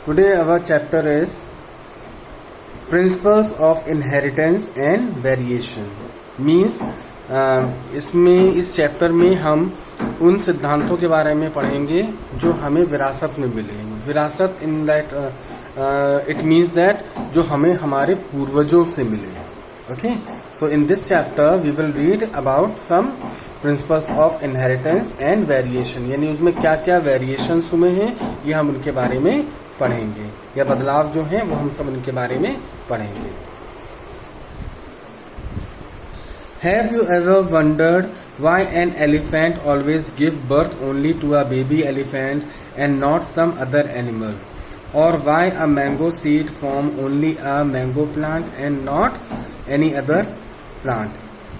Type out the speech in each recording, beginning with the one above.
Today our chapter is Principles of Inheritance and Variation. Means इसमें इस chapter में हम उन सिद्धांतों के बारे में पढ़ेंगे जो हमें विरासत में मिले। विरासत in that it means that जो हमें हमारे पूर्वजों से मिले। Okay, so in this chapter we will read about some principles of inheritance and variation, यानी उसमें क्या क्या वेरिएशंस हुए हैं ये हम उनके बारे में पढ़ेंगे, या बदलाव जो हैं वो हम सब उनके बारे में पढ़ेंगे। Have you ever wondered why an elephant always gives birth only to a baby elephant and not some other animal? Or why a mango seed form only a mango plant and not any other plant?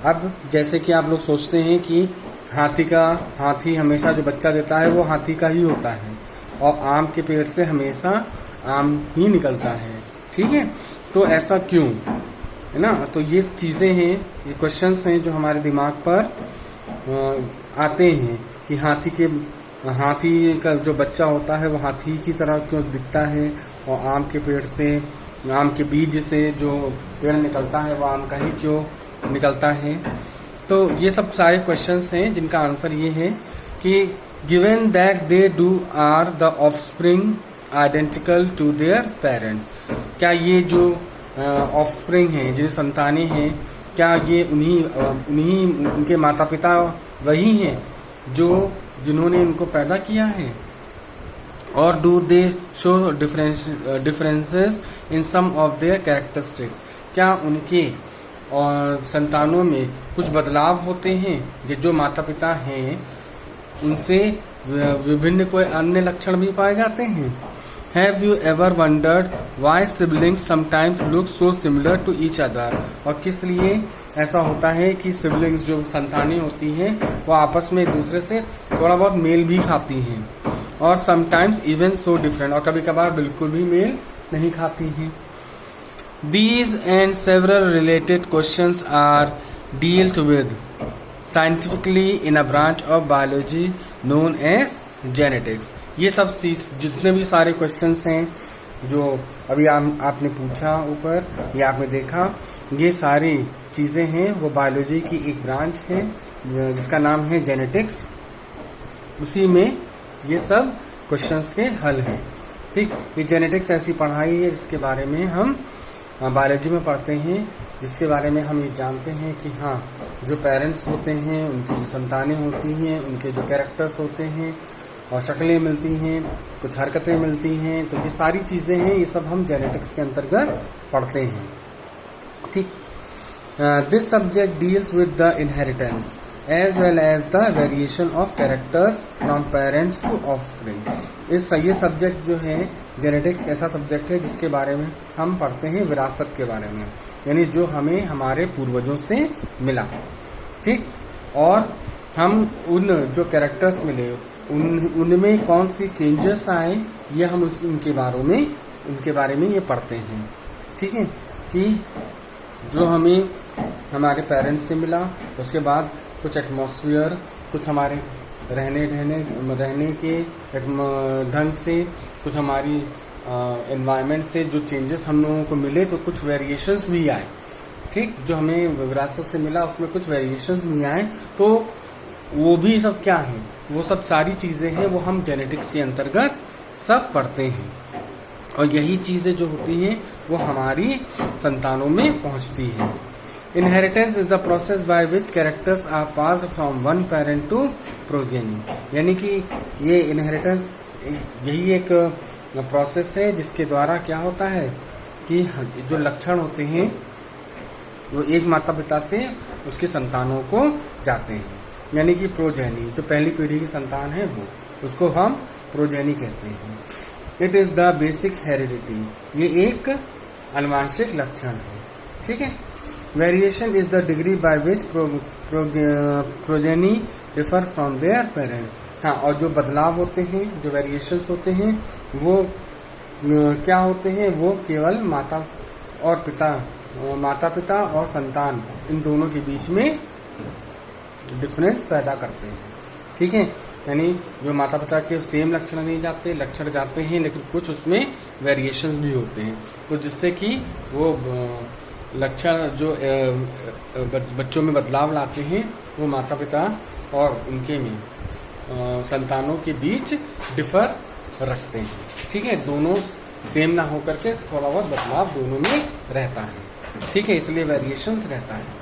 अब जैसे कि आप लोग सोचते हैं कि हाथी हमेशा जो बच्चा देता है वो हाथी का ही होता है, और आम के पेड़ से हमेशा आम ही निकलता है। ठीक है, तो ऐसा क्यों है ना? तो ये चीजें हैं, ये क्वेश्चंस हैं जो हमारे दिमाग पर आते हैं कि हाथी का जो बच्चा होता है वो हाथी की तरह क्यों दिखता है, और आम के पेड़ से, आम के बीज से जो पेड़ निकलता है वो आम का ही क्यों निकलता है। तो ये सब सारे क्वेश्चंस हैं जिनका आंसर ये है कि given that they do are the offspring identical to their parents, क्या ये जो ऑफस्प्रिंग हैं, जो संतानें हैं, क्या ये उन्हीं उनके माता पिता वही हैं जिन्होंने इनको पैदा किया है? और do they show differences in some of their characteristics, क्या उनके और संतानों में कुछ बदलाव होते हैं जो माता पिता हैं उनसे विभिन्न कोई अन्य लक्षण भी पाए जाते हैं? Have you ever wondered why siblings sometimes look so similar to each other? और किस लिए ऐसा होता है कि सिबलिंग्स जो संतानें होती हैं वो आपस में एक दूसरे से थोड़ा बहुत मेल भी खाती हैं, और sometimes even so different, और कभी कभार बिल्कुल भी मेल नहीं खाती हैं। These and several related questions are dealt with scientifically in a branch of biology known as genetics. ये सब जितने भी सारे क्वेश्चंस हैं जो अभी आपने पूछा ऊपर या आपने देखा, ये सारी चीजें हैं वो बायोलॉजी की एक ब्रांच है जिसका नाम है जेनेटिक्स। उसी में ये सब क्वेश्चंस के हल हैं। ठीक, ये जेनेटिक्स ऐसी पढ़ाई है जिसके बारे में हम बायोलॉजी में पढ़ते हैं, जिसके बारे में हम ये जानते हैं कि हाँ, जो पेरेंट्स होते हैं उनकी जो संतानें होती हैं उनके जो कैरेक्टर्स होते हैं और शक्लें मिलती हैं, कुछ हरकतें मिलती हैं, तो ये सारी चीजें हैं, ये सब हम जेनेटिक्स के अंतर्गत पढ़ते हैं। ठीक, this subject deals with the inheritance as well as the variation of characters from parents to offspring. ये सब्जेक्ट जो है जेनेटिक्स ऐसा सब्जेक्ट है जिसके बारे में हम पढ़ते हैं विरासत के बारे में, यानी जो हमें हमारे पूर्वजों से मिला। ठीक, और हम उन जो कैरेक्टर्स मिले उनमें कौन सी चेंजेस आए ये हम उनके बारे में ये पढ़ते हैं। ठीक है, कि जो हमें हमारे पेरेंट्स से मिला, उसके बाद कुछ एटमॉस्फेयर, कुछ हमारे रहने के ढंग से, कुछ हमारी एनवायरनमेंट से जो चेंजेस हम लोगों को मिले, तो कुछ वेरिएशंस भी आए। ठीक, जो हमें विरासत से मिला उसमें कुछ वेरिएशंस भी आए, तो वो भी सब क्या है, वो सब सारी चीजें हैं वो हम जेनेटिक्स के अंतर्गत सब पढ़ते हैं, और यही चीजें जो होती हैं वो हमारी संतानों में पहुंचती हैं। Inheritance is the process by which characters are passed from one parent to progeny, यानी कि ये इनहेरिटेंस यही एक प्रोसेस है जिसके द्वारा क्या होता है कि जो लक्षण होते हैं वो एक माता पिता से उसके संतानों को जाते हैं, यानी कि प्रोजेनी, जो पहली पीढ़ी की संतान है वो, उसको हम प्रोजेनी कहते हैं। It is the basic heredity, ये एक आनुवंशिक लक्षण है। ठीक है, variation is the degree by which progeny differ from there parent. हाँ, और जो बदलाव होते हैं, जो वेरिएशंस होते हैं, वो क्या होते हैं, वो केवल माता पिता और संतान इन दोनों के बीच में डिफरेंस पैदा करते हैं। ठीक है, यानी जो माता पिता के सेम लक्षण नहीं जाते, लक्षण जाते हैं लेकिन कुछ उसमें वेरिएशंस भी होते हैं, तो जिससे कि वो लक्षण जो बच्चों में बदलाव लाते हैं वो माता पिता और उनके में संतानों के बीच डिफर रखते हैं। ठीक है, दोनों सेम ना होकर के थोड़ा बहुत बदलाव दोनों में रहता है। ठीक है, इसलिए वेरिएशंस रहता है।